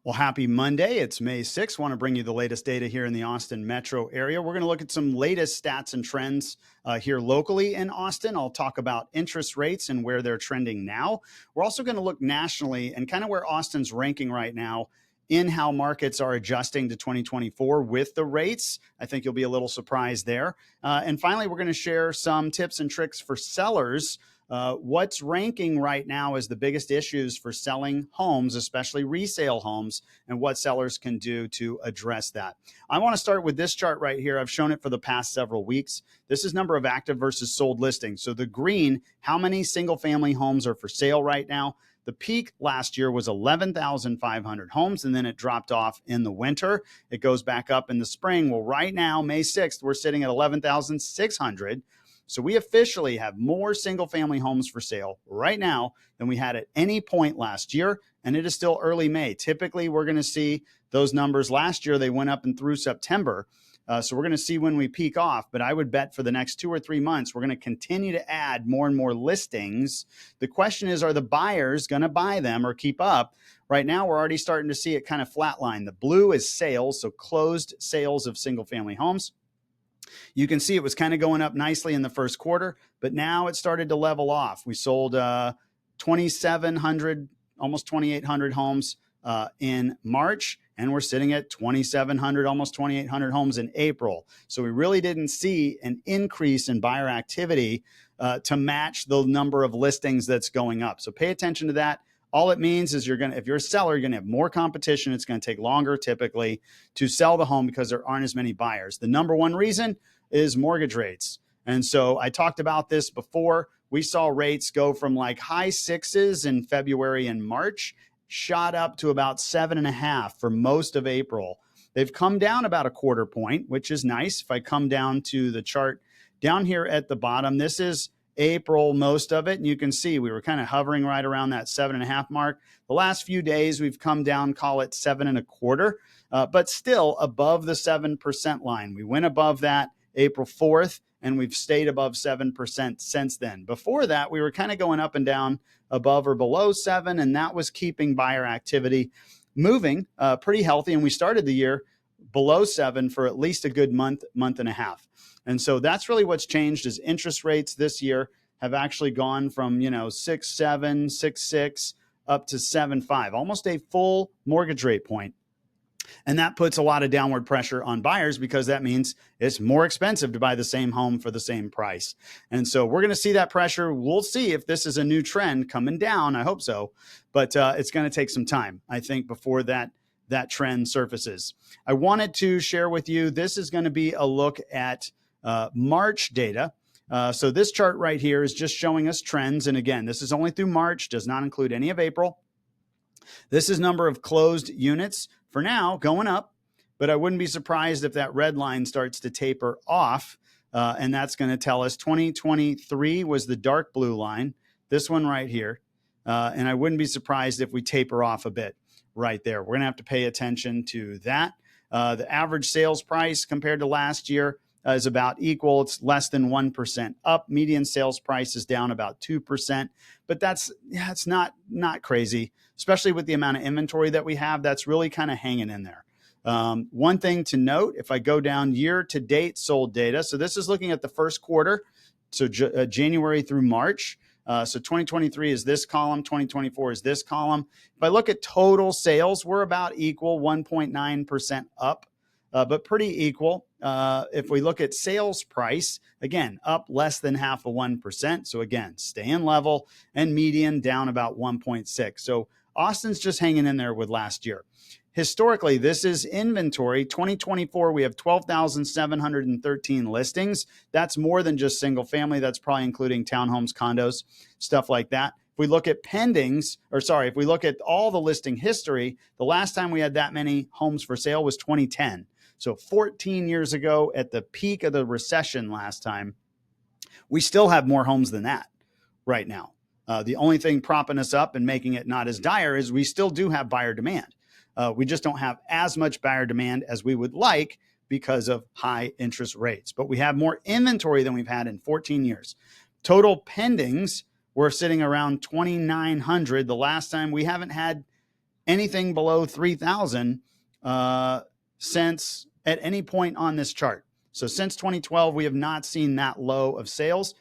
Well, happy Monday. It's May 6th. Want to bring you the latest data here in the Austin metro area. We're going to look at some latest stats and trends here locally in Austin. I'll talk about interest rates and where they're trending now. We're also going to look nationally and kind of where Austin's ranking right now in how markets are adjusting to 2024 with the rates. I think you'll be a little surprised there. And finally, we're going to share some tips and tricks for sellers. What's ranking right now as the biggest issues for selling homes, especially resale homes, and what sellers can do to address that. I want to start with this chart right here. I've shown it for the past several weeks. This is number of active versus sold listings. So the green, how many single family homes are for sale right now? The peak last year was 11,500 homes, and then it dropped off in the winter. It goes back up in the spring. Well, right now, May 6th, we're sitting at 11,600. So we officially have more single family homes for sale right now than we had at any point last year. And it is still early May. Typically, we're going to see those numbers last year. They went up and through September. So we're going to see when we peak off. But I would bet for the next 2 or 3 months, we're going to continue to add more and more listings. The question is, are the buyers going to buy them or keep up? Right now, we're already starting to see it kind of flatline. The blue is sales, so closed sales of single family homes. You can see it was kind of going up nicely in the first quarter, but now it started to level off. We sold 2,700, almost 2,800 homes in March, and we're sitting at 2,700, almost 2,800 homes in April. So we really didn't see an increase in buyer activity to match the number of listings that's going up. So pay attention to that. All it means is if you're a seller, you're going to have more competition. It's going to take longer typically to sell the home because there aren't as many buyers. The number one reason is mortgage rates. And so I talked about this before. We saw rates go from like high sixes in February and March, shot up to about 7.5 for most of April. They've come down about a quarter point, which is nice. If I come down to the chart down here at the bottom, this is April, most of it. And you can see we were kind of hovering right around that 7.5 mark. The last few days, we've come down, call it 7.25, but still above the 7% line. We went above that April 4th, and we've stayed above 7% since then. Before that, we were kind of going up and down above or below 7, and that was keeping buyer activity moving pretty healthy. And we started the year below 7 for at least a good month, month and a half. And so that's really what's changed is interest rates this year have actually gone from, 6.7, 6.6 up to 7.5, almost a full mortgage rate point. And that puts a lot of downward pressure on buyers because that means it's more expensive to buy the same home for the same price. And so we're going to see that pressure. We'll see if this is a new trend coming down. I hope so. But it's going to take some time, I think, before that trend surfaces. I wanted to share with you, this is going to be a look at March data. So this chart right here is just showing us trends. And again, this is only through March, does not include any of April. This is number of closed units for now going up, but I wouldn't be surprised if that red line starts to taper off. And that's going to tell us 2023 was the dark blue line, this one right here. And I wouldn't be surprised if we taper off a bit right there. We're going to have to pay attention to that. The average sales price compared to last year is about equal. It's less than 1% up. Median sales price is down about 2%, but it's not crazy, especially with the amount of inventory that we have. That's really kind of hanging in there. One thing to note, if I go down year to date sold data, so this is looking at the first quarter, so January through March. So 2023 is this column, 2024 is this column. If I look at total sales, we're about equal, 1.9% up, but pretty equal. If we look at sales price, again, up less than 0.5%. So again, staying level, and median down about 1.6. So Austin's just hanging in there with last year. Historically, this is inventory. 2024, we have 12,713 listings. That's more than just single family. That's probably including townhomes, condos, stuff like that. If we look at if we look at all the listing history, the last time we had that many homes for sale was 2010. So 14 years ago, at the peak of the recession last time, we still have more homes than that right now. The only thing propping us up and making it not as dire is we still do have buyer demand. We just don't have as much buyer demand as we would like because of high interest rates. But we have more inventory than we've had in 14 years. Total pendings, we're sitting around 2,900. The last time we haven't had anything below 3,000 since at any point on this chart. So since 2012, we have not seen that low of sales.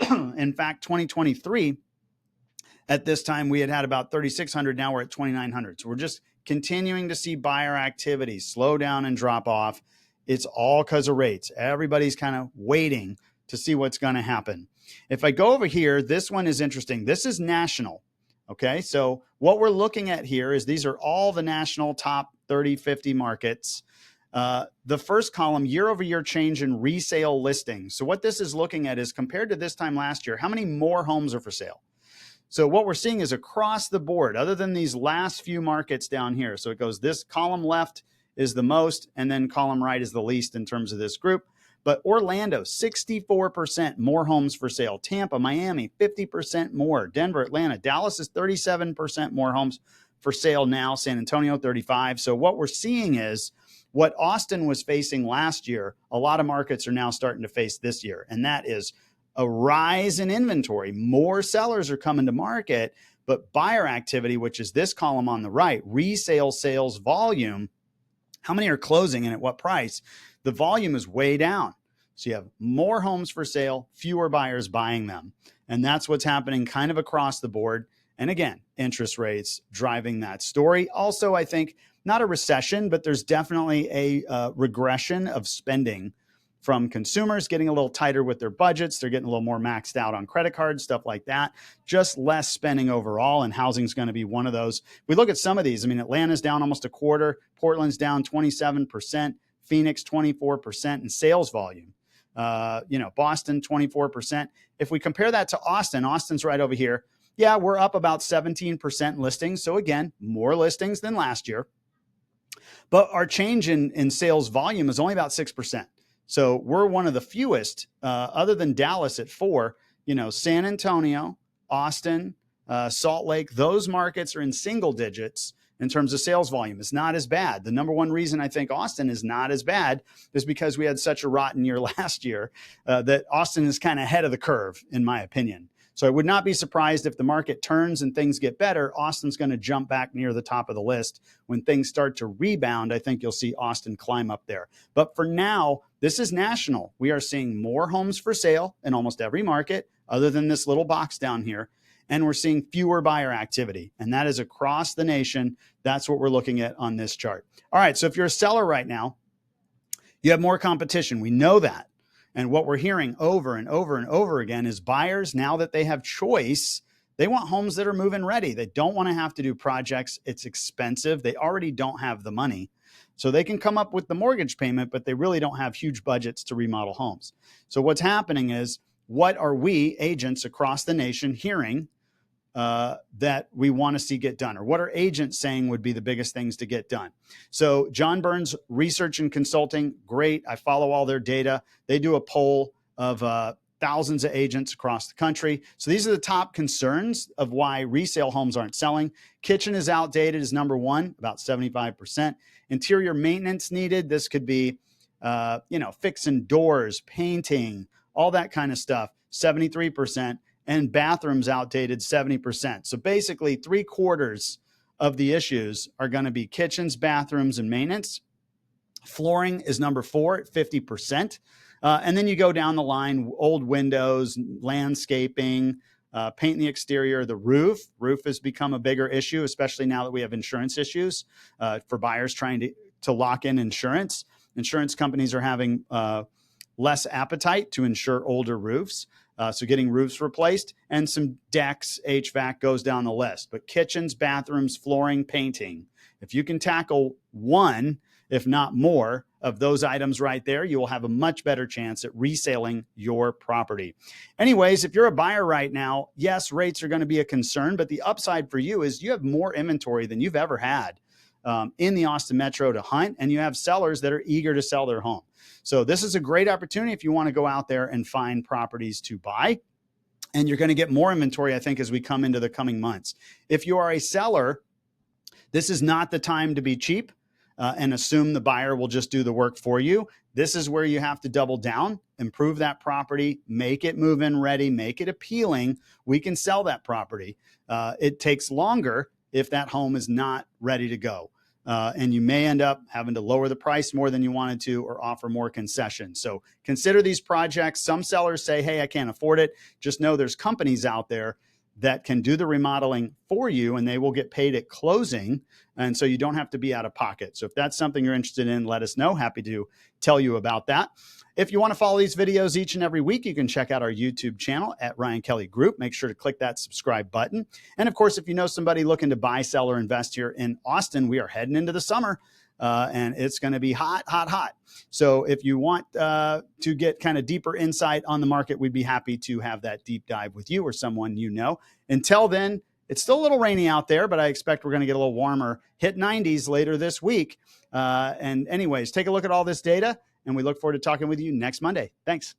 In fact, 2023, at this time, we had about 3,600. Now we're at 2,900. So we're just continuing to see buyer activity slow down and drop off. It's all because of rates. Everybody's kind of waiting to see what's going to happen. If I go over here, this one is interesting. This is national. Okay, so what we're looking at here is these are all the national top 30, 50 markets. The first column, year over year change in resale listings. So what this is looking at is compared to this time last year, how many more homes are for sale? So what we're seeing is across the board, other than these last few markets down here. So it goes, this column left is the most, and then column right is the least in terms of this group. But Orlando, 64% more homes for sale. Tampa, Miami, 50% more. Denver, Atlanta, Dallas is 37% more homes for sale now. San Antonio, 35. So what we're seeing is what Austin was facing last year, a lot of markets are now starting to face this year. And that is a rise in inventory. More sellers are coming to market, but buyer activity, which is this column on the right, resale sales volume, how many are closing and at what price? The volume is way down. So you have more homes for sale, fewer buyers buying them. And that's what's happening kind of across the board. And again, interest rates driving that story. Also, I think not a recession, but there's definitely a regression of spending from consumers, getting a little tighter with their budgets. They're getting a little more maxed out on credit cards, stuff like that. Just less spending overall, and housing is going to be one of those. We look at some of these. I mean, Atlanta's down almost a quarter. Portland's down 27%. Phoenix, 24% in sales volume. Boston, 24%. If we compare that to Austin, Austin's right over here. Yeah, we're up about 17% listings. So again, more listings than last year. But our change in sales volume is only about 6%. So we're one of the fewest, other than Dallas at 4, San Antonio, Austin, Salt Lake, those markets are in single digits in terms of sales volume. It's not as bad. The number one reason I think Austin is not as bad is because we had such a rotten year last year that Austin is kind of ahead of the curve, in my opinion. So I would not be surprised if the market turns and things get better. Austin's going to jump back near the top of the list. When things start to rebound, I think you'll see Austin climb up there. But for now, this is national. We are seeing more homes for sale in almost every market, other than this little box down here. And we're seeing fewer buyer activity. And that is across the nation. That's what we're looking at on this chart. All right, so if you're a seller right now, you have more competition. We know that. And what we're hearing over and over and over again is buyers, now that they have choice, they want homes that are move-in ready. They don't want to have to do projects. It's expensive. They already don't have the money. So they can come up with the mortgage payment, but they really don't have huge budgets to remodel homes. So what's happening is, what are we, agents across the nation, hearing that we want to see get done? Or what are agents saying would be the biggest things to get done? So John Burns Research and Consulting, great. I follow all their data. They do a poll of thousands of agents across the country. So these are the top concerns of why resale homes aren't selling. Kitchen is outdated is number one, about 75%. Interior maintenance needed. This could be, fixing doors, painting, all that kind of stuff, 73%. And bathrooms outdated, 70%. So basically 3/4 of the issues are going to be kitchens, bathrooms, and maintenance. Flooring is number 4 at 50%. And then you go down the line, old windows, landscaping, paint the exterior, the roof. Roof has become a bigger issue, especially now that we have insurance issues for buyers trying to lock in insurance. Insurance companies are having less appetite to insure older roofs. So getting roofs replaced, and some decks, HVAC goes down the list. But kitchens, bathrooms, flooring, painting. If you can tackle one, if not more, of those items right there, you will have a much better chance at reselling your property. Anyways, if you're a buyer right now, yes, rates are going to be a concern, but the upside for you is you have more inventory than you've ever had in the Austin Metro to hunt, and you have sellers that are eager to sell their home. So this is a great opportunity if you want to go out there and find properties to buy. And you're going to get more inventory, I think, as we come into the coming months. If you are a seller, this is not the time to be cheap and assume the buyer will just do the work for you. This is where you have to double down, improve that property, make it move-in ready, make it appealing. We can sell that property. It takes longer. if that home is not ready to go. And you may end up having to lower the price more than you wanted to or offer more concessions. So consider these projects. Some sellers say, hey, I can't afford it. Just know there's companies out there that can do the remodeling for you, and they will get paid at closing. And so you don't have to be out of pocket. So if that's something you're interested in, let us know. Happy to tell you about that. If you want to follow these videos each and every week, you can check out our YouTube channel at Ryan Kelly Group. Make sure to click that subscribe button. And of course, if you know somebody looking to buy, sell, or invest here in Austin, we are heading into the summer. And it's going to be hot, hot, hot. So if you want to get kind of deeper insight on the market, we'd be happy to have that deep dive with you or someone you know. Until then, it's still a little rainy out there, but I expect we're going to get a little warmer, hit 90s later this week. And anyways, take a look at all this data, and we look forward to talking with you next Monday. Thanks.